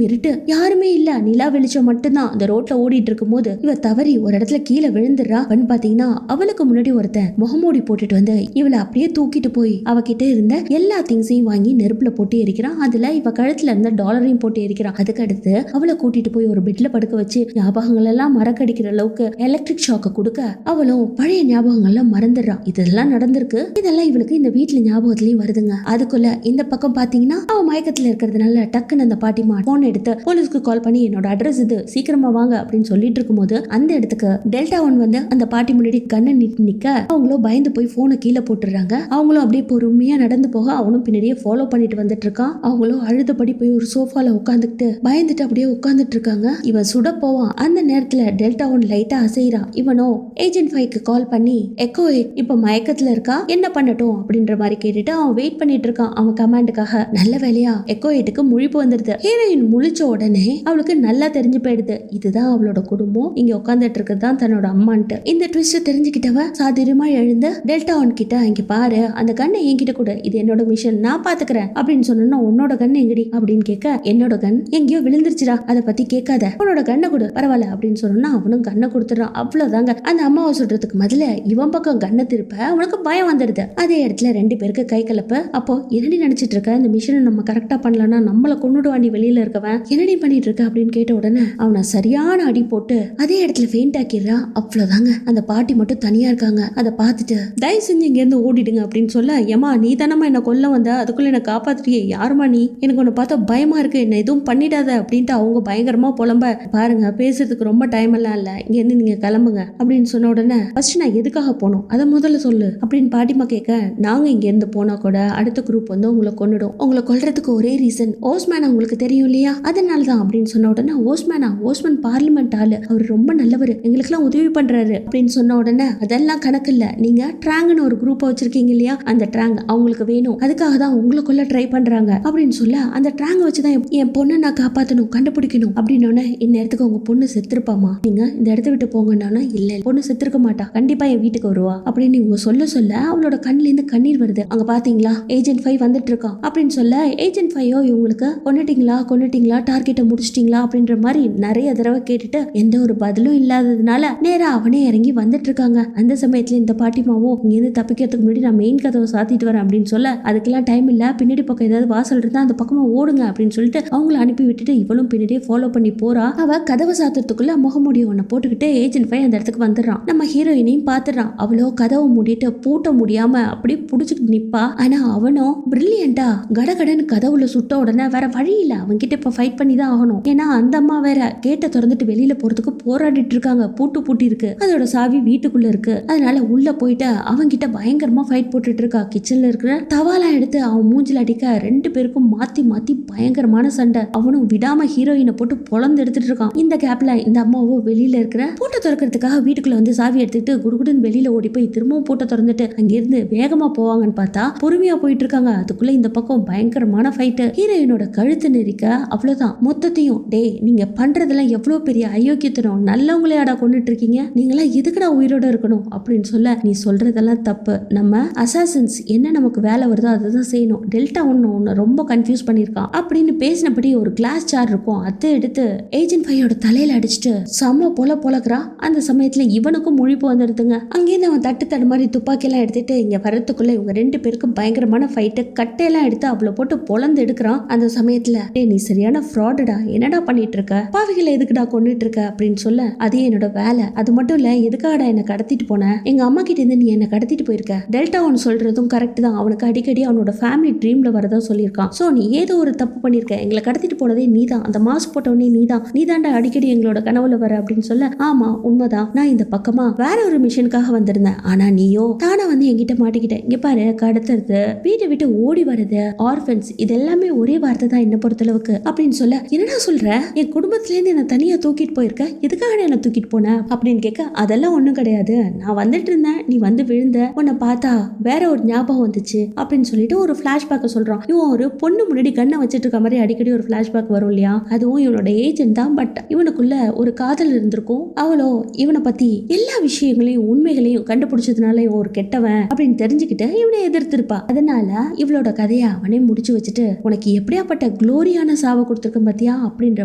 Speaker 1: இருட்டு, யாருமே இல்ல, நிலா வெளிச்சம் மட்டும்தான் அந்த ரோட்ல ஓடிட்டு இருக்கும் போது இவ தவறி ஒரு இடத்துல கீழே விழுந்துடுறா. பாத்தீங்கன்னா அவளுக்கு முன்னாடி ஒருத்தன் முகமூடி போட்டுட்டு வந்து இவளை அப்படியே தூக்கிட்டு போய் அவகிட்ட இருந்த எல்லா திங்ஸையும் வாங்கி நெருப்புல போட்டு எரிக்கிறான். அதுல இவ கழுத்துல இருந்த டாலரையும் போட்டு எரிக்கிறான். அதுக்கு அடுத்து அவளை கூட்டிட்டு போய் ஒரு பெட்ல படுக்க வச்சு ஞாபகங்கள் எல்லாம் மறக்கடிக்கிற அளவுக்கு எலக்ட்ரிக் ஷாக்க கொடுக்க அவளும் பழைய ஞாபகங்கள்லாம் மறந்துடுறான். இதெல்லாம் நடந்திருக்கு. இதெல்லாம் இவளுக்கு இந்த வீட்டுல ஞாபகத்திலயும் வருதுங்க. அதுக்குள்ள இந்த பக்கம் பாத்தீங்கன்னா அவ மயக்கத்துல இருக்கிறதுனால டக்குன்னு அந்த பாட்டிமா போன் எடுத்து போலீஸ்க்கு கால் பண்ணி என்னோட அட்ரஸ் இது, சீக்கிரமா வாங்க அப்படின்னு சொல்லிட்டு இருக்கும்போது அந்த இடத்துக்கு டெல்டா ஒன் வந்து அந்த பாட்டி முன்னாடி கண்ணை நிக்க அவங்களும் பயந்து போய் போனை கீழே போட்டுறாங்க. அவங்களும் அப்படியே பொறுமையா நடந்து போக அவனும் பின்னாடியே ஃபாலோ பண்ணிட்டு வந்துட்டு இருக்கான். அவங்களும் அழுதபடி போய் ஒரு சோஃபால உட்காந்துக்கிட்டு பயந்துட்டு அப்படியே உட்காந்துட்டு இருக்காங்க. இவன் சுட போவான். அந்த நேரத்துல டெல்டா ஒன் லைட்டா அசைறான். இவனோ ஏஜென்ட் 5க்கு கால் பண்ணி எக்கோ இப்ப மயக்கத்துல இருக்கா, என்ன பண்ணட்டும் அப்படின்ற மாதிரி கேட்டுட்டு அவன் வெயிட் பண்ணிட்டு இருக்கான் அவன் கமாண்டுக்காக. நல்ல வேலையா எக்கோ 8க்கு முழிப்பு வந்துடுது. ஹீரோயின் முழிச்ச உடனே அவளுக்கு நல்லா தெரிஞ்சு போயிடுது இதுதான் அவளோட குடும்பம், இங்க உட்காந்துட்டு இருக்கிறதுதான் தன்னோட அம்மான்ட்டு. இந்த ட்விஸ்ட் தெரிஞ்சுக்கிட்டவ சாதுரியமா எழுந்து டெல்டா ஒன் கிட்ட இங்க பாரு அந்த கண்ணை என்கிட்ட கூட, இது என்னோட மிஷன், நான் பாத்துக்கிறேன் அப்படின்னு சொன்னா உன்னோட கண் எங்கடி அப்படின்னு கேட்க என்னோட கண் எங்கேயோ விழுந்துருச்சுடா, அதை பத்தி கேட்காத, உன்னோட கண்ணை கொடு பரவாயில்ல அப்படின்னு சொன்னா அவனும் கண்ணை கொடுத்துறான். அவ்வளவுதாங்க. அந்த அம்மாவை சொல்றதுக்கு முதல்ல இவன் பக்கம் கண்ணை திருப்ப அவனுக்கு பயம் வந்துடுது. அதே இடத்துல ரெண்டு பேருக்கு கை கலப்பு. அப்போ என்னடி நினைச்சிட்டு இருக்க, இந்த மிஷனை நம்ம கரெக்டா பண்ணலன்னா நம்மளை கொண்டுடுவாண்டி வெளியில இருக்கவன், என்னடி பண்ணிட்டு இருக்க அப்படின்னு கேட்ட உடனே அவனை சரியான அடி போட்டு அதே இடத்துல ஃபெயிண்ட் ஆக்கிடுறா. அவ்வளவுதாங்க. அந்த பாட்டி மட்டும் தனியா இருக்காங்க. அதை பார்த்துட்டு தயவு செஞ்சு இங்க இருந்து ஓடிடுங்க அப்படின்னு சொல்ல, ஏமா நீ தானமா என்ன கொல்ல வந்த, அதுக்குள்ள என்ன காப்பாத்துறியே, யாருமா நீ, எனக்கு உன்னை பார்த்தா பயமா இருக்கு, என்ன எதுவும் பண்ணிடாத அப்படின்ட்டு அவங்க பயங்கரமா புலம்ப. பாருங்க பேசுறதுக்கு ரொம்ப டைம் எல்லாம் இல்ல, இங்க இருந்து நீங்க கிளம்புங்க அப்படின்னு சொன்ன உடனே ஃபர்ஸ்ட் நான் எதுக்காக போனோம் அதை முதல்ல சொல்லு அப்படின்னு பாட்டிமா கேட்க, நாங்க இங்க இருந்து போனா கூட அடுத்த குரூப் வந்து உங்களை கொன்னுடும், உங்களை கொல்றதுக்கு ஒரே ரீசன் ஓஸ்மேன் உங்களுக்கு தெரியும் இல்லையா, அதனாலதான் அப்படின்னு சொன்ன உடனே ஓஸ்மேன் பார்லிமெண்ட் ஆளு, அவர் ரொம்ப நல்லவர், எங்களுக்கு எல்லாம் உதவி பண்றாரு அப்படின்னு சொன்ன உடனே அதெல்லாம் கணக்கு இல்ல, நீங்க ட்ராங்க்னு ஒரு குரூப் வச்சிருக்கீங்க இல்லையா, அந்த ட்ராங் அவங்களுக்கு வேணும், அதுக்காக தான் உங்களுக்குள்ள ட்ரை பண்றாங்க அப்படின்னு சொல்ல, அந்த ட்ராங் வச்சுதான் என் பொண்ணை நான் காப்பாத்தணும் கண்டுபிடிக்கணும் அப்படின்னு இந்நேரத்துக்கு உங்க பொண்ணு செத்துருப்பாமா, நீங்க இந்த இடத்த விட்டு போங்கன்னா இல்ல பொண்ணு செத்துருக்க மாட்டா, கண்டிப்பா என் வீட்டுக்கு வருவா அப்படின்னு இவங்க சொல்ல அவளோட கண்ணுல இருந்து கண்ணீர் வருது. அங்க பாத்தீங்களா ஏஜென்ட் 5 வந்துட்டு இருக்கான் அப்படின்னு சொல்ல, ஏஜென்ட் 5 இவங்களுக்கு கொன்னுட்டீங்களா டார்கெட்டை முடிச்சிட்டீங்களா அப்படின்ற மாதிரி நிறைய தடவை கேட்டுட்டு எந்த ஒரு பதிலும் இல்லாததுனால நேரா அவனே இறங்கி வந்துட்டு இருக்காங்க. அந்த சமயத்துல இந்த பாட்டிமாவோ இங்கிருந்து தப்பிக்கிறதுக்கு முன்னாடி நான் மெயின் கதவை சாத்திட்டு வரேன் அப்படின்னு சொல்ல, அதுக்கெல்லாம் டைம் இல்ல, பின்னாடி பக்கம் ஏதாவது வாசல் இருந்தா அந்த பக்கமா ஓடுங்க அப்படின்னு சொல்லிட்டு அவங்கள அனுப்பி விட்டுட்டு இவளும் பின்னாடியே ஃபாலோ பண்ணி போறா. அவ கதவை சாத்துறதுக்குள்ள முகமுடி ஒன்ன போட்டுக்கிட்டு ஏஜென்ட் 5 அந்த இடத்துக்கு வந்துடுறான். நம்ம ஹீரோயினையும் பாத்துறான். அவளோ கதவை மூடிட்டு பூட்ட முடியாம அப்படியே புடிச்சுட்டு நிப்பா. ஆனா அவனும் பிரில்லியண்டா கடகடன்னு கதவுல சுட்ட உடனே வேற வழி இல்ல, அவன்கிட்ட இப்ப ஃபைட் பண்ணி தான் ஆகணும். ஏன்னா அந்த அம்மா வேற கேட்டை திறந்துட்டு வெளியில போறதுக்கு போராடிட்டு இருக்காங்க. பூட்டி இருக்கு, அதோட சாவி வீட்டுக்குள்ள இருக்கு. அதனால உள்ள போயிட்டு அவன்கிட்ட பயங்கரமா ஃபைட் போட்டுட்டு இருக்கா. கிச்சன்ல இருக்கிற தவாலா எடுத்து அவன் மூஞ்சில அடிக்க ரெண்டு பேருக்கும் மாத்தி பயங்கரமான சண்டை. அவனும் விடாம ஹீரோயினை போட்டு பொழந்து எடுத்துட்டு இருக்கான். இந்த கேப்ல இந்த அம்மாவோ வெளியில இருக்கிற பூட்டை திறக்கிறதுக்காக வீட்டுக்குள்ள வந்து சாவி எடுத்துட்டு குடுகுடுன்னு வெளியில ஓடி போய் திரும்பவும் பூட்டை திறந்துட்டு அங்கிருந்து வேகமா போவாங்கன்னு பார்த்தா பொறுமையா போயிட்டு இருக்காங்க. அதுக்குள்ள இந்த பக்கம் பயங்கரமான ஃபைட்டு. ஹீரோயினோட கழுத்து நெரிக்க அவ்வளவுதான். மொத்தத்தையும் டேய் நீங்க பண்றதெல்லாம் எவ்வளவு பெரிய அயோக்கியத்தனம், நல்லவங்களையாடா கொண்டுட்டு இருக்கீங்க, நீங்களாம் எதுக்குடா உயிரோட இருக்கணும் அப்படின்னு சொல்ல, நீ சொல்றதெல்லாம் தப்பு, நம்ம அசாசின்ஸ் என்ன நமக்கு வேலை வருதோ அதை தான் செய்யணும், டெல்டா ஒன்னு ரொம்ப கன்ஃபியூஸ் பண்ணிருக்கான் அப்படின்னு பேசினபடி ஒரு கிளாஸ் சார் இருக்கும், அதை எடுத்து ஏஜென்ட் 5 தலையில அடிச்சுட்டு செம்ம பொழக்கிறா. அந்த சமயத்துல இவனுக்கும் முழிப்பு வந்துடுதுங்க. அங்கேருந்து அவன் தட்டு மாதிரி துப்பாக்கி எல்லாம் எடுத்துட்டு இங்க வரதுக்குள்ள இவங்க ரெண்டு பேருக்கும் பயங்கரமான ஃபைட்டு. கட்டையெல்லாம் எடுத்து அவளை போட்டு பொழந்து எடுக்கிறான். அந்த சமயத்துல நீ சரியான ஃப்ராடுடா, என்னடா பண்ணிட்டு இருக்க, பாவிகளை எதுக்குடா கொண்டுட்டு இருக்க அப்படின்னு சொல்ல, அது என்னோட வேலை, அது மட்டும் இல்ல எதுக்காகடா என்ன கடத்திட்டு போன, எங்க அம்மா கிட்ட இருந்து நீ என்ன கடத்திட்டு போயிருக்க, டெல்டா ஒன் சொல்றதும் கரெக்ட் தான், அவனுக்கு அடிக்கடி அவனோட ஃபேமிலி ட்ரீம்ல வரதா சொல்லியிருக்கான். சோ நீ ஏதோ ஒரு தப்பு பண்ணிருக்க, எங்களை கடத்திட்டு போனதே நீதான், அந்த மாஸ்க் போட்டவனே நீதான்டா அடிக்கடி எங்களோட கனவுல வர அப்படின்னு சொல்ல, ஆமா உண்மைதான், நான் இந்த பக்கமா வேற ஒரு மிஷனுக்காக வந்திருந்தேன், ஆனா நீயோ தானே வந்து என்கிட்ட மாட்டிக்கிட்ட, இங்க பாரு கடத்துறது, வீட்டை விட்டு ஓடி வருது, ஆர்ஃபன்ஸ், இது எல்லாமே ஒரே வார்த்தை தான் என்ன பொறுத்தளவுக்கு அப்படின்னு சொல்ல, என்னடா சொல்ற, என் குடும்பத்துல இருந்து என்ன தனியா தூக்கிட்டு போயிருக்க, எதுக்காக என்ன தூக்கிட்டு போன அப்படின்னு கேட்க, அதெல்லாம் ஒண்ணும் கிடையாது, நான் வந்துட்டு இருந்தேன், நீ வந்து விழுந்த, உன்னை பார்த்தா வேற ஒரு ஞாபகம் வந்துச்சு அப்படின்னு சொல்லிட்டு ஒரு பிளாஷ்பேக்க சொல்றான். இவன் ஒரு பொண்ணு முன்னாடி கண்ணை வச்சிட்டு இருக்க மாதிரி அடிக்கடி ஒரு பிளாஷ்பேக் வரும் இல்லையா, அதுவும் இவனோட ஏஜென்ட் தான், பட் இவனுக்குள்ள ஒரு காதல் இருந்திருக்கும், அவளோ இவனை பத்தி எல்லா விஷயங்களையும் உண்மைகளையும் கண்டுபிடிச்சதுனால இவன் ஒரு கெட்டவன் அப்படின்னு தெரிஞ்சுக்கிட்டு இவனை எதிர்த்திருப்பா. அதனால இவளோட கதையை அவனே முடிச்சு வச்சுட்டு, உனக்கு எப்படியாப்பட்ட குளோரியான சாவை கொடுத்துருக்க பாத்தியா அப்படின்ற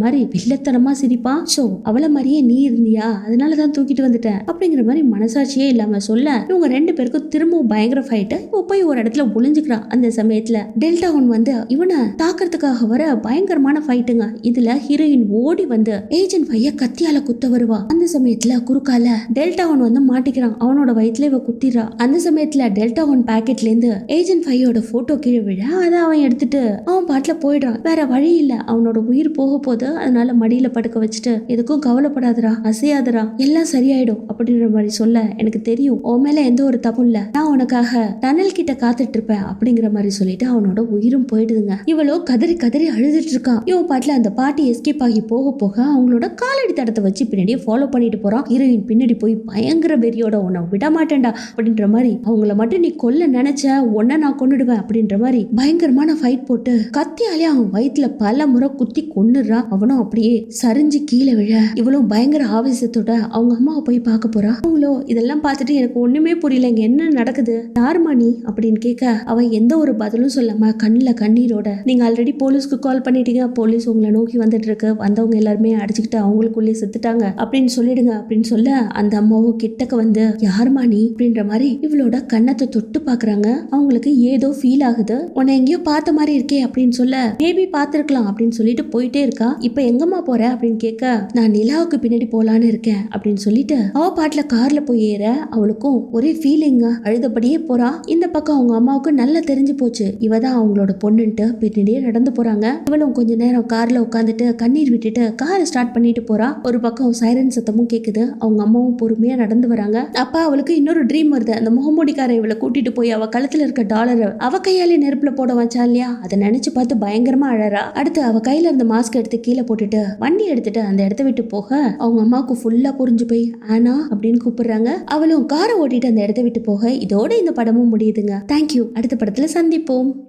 Speaker 1: மாதிரி வில்லத்தனமா சிரிப்பான். சோ அவளை மாதிரியே பையன் நீ இருந்தியா, அதனாலதான் தூக்கிட்டு வந்துட்டேன் அப்படிங்கிற மாதிரி மனசாட்சியே இல்லாம சொல்ல இவங்க 2 பேருக்கும் திரும்பவும் பயங்கர ஃபைட்டு. இப்போ போய் ஒரு இடத்துல ஒளிஞ்சுக்கிறான். அந்த சமயத்துல டெல்டா ஒன் வந்து இவனை தாக்கிறதுக்காக வர பயங்கரமான ஃபைட்டுங்க. இதுல ஹீரோயின் ஓடி வந்து ஏஜென்ட் பைய கத்தியால குத்த வருவா. அந்த சமயத்துல குறுக்கால டெல்டா ஒன் வந்து மாட்டிக்கிறான். அவனோட வயிற்றுல இவ குத்திரா. அந்த சமயத்துல டெல்டா ஒன் பாக்கெட்ல இருந்து ஏஜென்ட் பையோட போட்டோ கீழே விழ அதை அவன் எடுத்துட்டு அவன் பாட்டுல போயிடுறான். வேற வழி இல்ல, அவனோட உயிர் போக போது. அதனால மடியில படுக்க வச்சுட்டு எதுக்கும் கவலைப்படாதரா, அசையாதரா, எல்லாம் சரியாயிடும் அப்படின்ற மாதிரி சொல்ல எனக்கு தெரியும் உன் மேல எந்த ஒரு தப்பும் இல்ல, நான் உனக்காக டனல் கிட்ட காத்துட்டு இருப்பேன் அப்படிங்கிற மாதிரி சொல்லிட்டு அவனோட உயிரும் போயிடுதுங்க. இவளோ கதறி கதறி அழுதுட்டு இருக்கான். இவன் பாட்டுல அந்த பாட்டி எஸ்கேப் ஆகி போக போக அவங்களோட காலடி தடத்தை வச்சு பின்னாடியே ஃபாலோ பண்ணிட்டு போறான். ஹீரோயின் பின்னாடி போய் பயங்கர வெறியோட உன்னை விட மாட்டேன்டா அப்படின்ற மாதிரி, அவங்கள மட்டும் நீ கொல்ல நினைச்ச உன்னை நான் கொன்னுடுவேன் அப்படின்ற மாதிரி பயங்கரமான ஃபைட் போட்டு கத்தியாலே அவன் வயிற்றுல பல முறை குத்தி கொன்னுடுறா. அவனும் அப்படியே சரிஞ்சு கீழே விழ இவளும் பயங்கர ஆவேசத்தோட அவங்க அம்மாவை போய் பார்க்க போறா. அவங்களோ இதெல்லாம் பார்த்துட்டு எனக்கு ஒண்ணுமே புரியல, இங்க என்ன நடக்குது, யாருமா நீ அப்படின்னு கேட்க அவன் எந்த ஒரு பதிலும் சொல்லாம கண்ணுல கண்ணீரோட, நீங்க ஆல்ரெடி போலீஸ்க்கு கால் பண்ணிட்டீங்க, போலீஸ் உங்களை நோக்கி வந்துட்டு இருக்கு, வந்தவங்க எல்லாருமே அடிச்சுக்கிட்டு அவங்களுக்குள்ளே செத்துட்டாங்க அப்படின்னு சொல்லிடுங்க அப்படின்னு சொல்ல அந்த அம்மாவும் கிட்டக்க வந்து யாருமா நீ அப்படின்ற மாதிரி இவளோட கண்ணத்தை தொட்டு பாக்குறாங்க. அவங்களுக்கு ஏதோ ஃபீல் ஆகுது. உன்னை எங்கேயோ பார்த்த மாதிரி இருக்கே அப்படின்னு சொல்ல மேபி பார்த்திருக்கலாம் அப்படின்னு சொல்லிட்டு போயிட்டே இருக்கா. இப்ப எங்கம்மா போற அப்படின்னு கேட்க நான் நிலாவுக்கு பின்னாடி போலான்னு இருக்கேன் அப்படின்னு சொல்லிட்டு அவ பாட்டுல கார்ல போய் ஏற அவளுக்கும் ஒரே ஃபீலிங்க, அழுதபடியே போறா. இந்த பக்கம் அவங்க அம்மாவுக்கு நல்லா தெரிஞ்சு போச்சு இவதான் அவங்களோட பொண்ணுன்ட்டு பின்னாடியே நடந்து போறாங்க. இவளும் கொஞ்ச நேரம் கார்ல உட்காந்துட்டு கண்ணீர் விட்டுட்டு காரை ஸ்டார்ட் பண்ணிட்டு போறா. ஒரு பக்கம் சைரன் சத்தமும் கேக்குது. அவங்க அம்மாவும் பொறுமையா நடந்து வராங்க. அப்ப அவளுக்கு இன்னொரு ட்ரீம் வருது. அந்த முகமூடிக்காரன் இவளை கூட்டிட்டு போய் அவ கழுத்துல இருக்க டாலரை அவ கையாலே நெருப்புல போட வச்சா இல்லையா, அதை நினைச்சு பார்த்து பயங்கரமா அழறா. அடுத்து அவ கையில இருந்த மாஸ்க் எடுத்து கீழே போட்டுட்டு வண்டி எடுத்துட்டு அந்த இடத்த விட்டு போக அவங்க அம்மாவுக்கு ஃபுல்லா புரிஞ்சு போய் ஆனா அப்படின்னு கூப்பிடுறாங்க. அவளும் காரை ஓட்டிட்டு அந்த இடத்த விட்டு போக இதோட இந்த படமும் முடியுதுங்க. தேங்க்யூ. அடுத்த படத்துல சந்திப்போம்.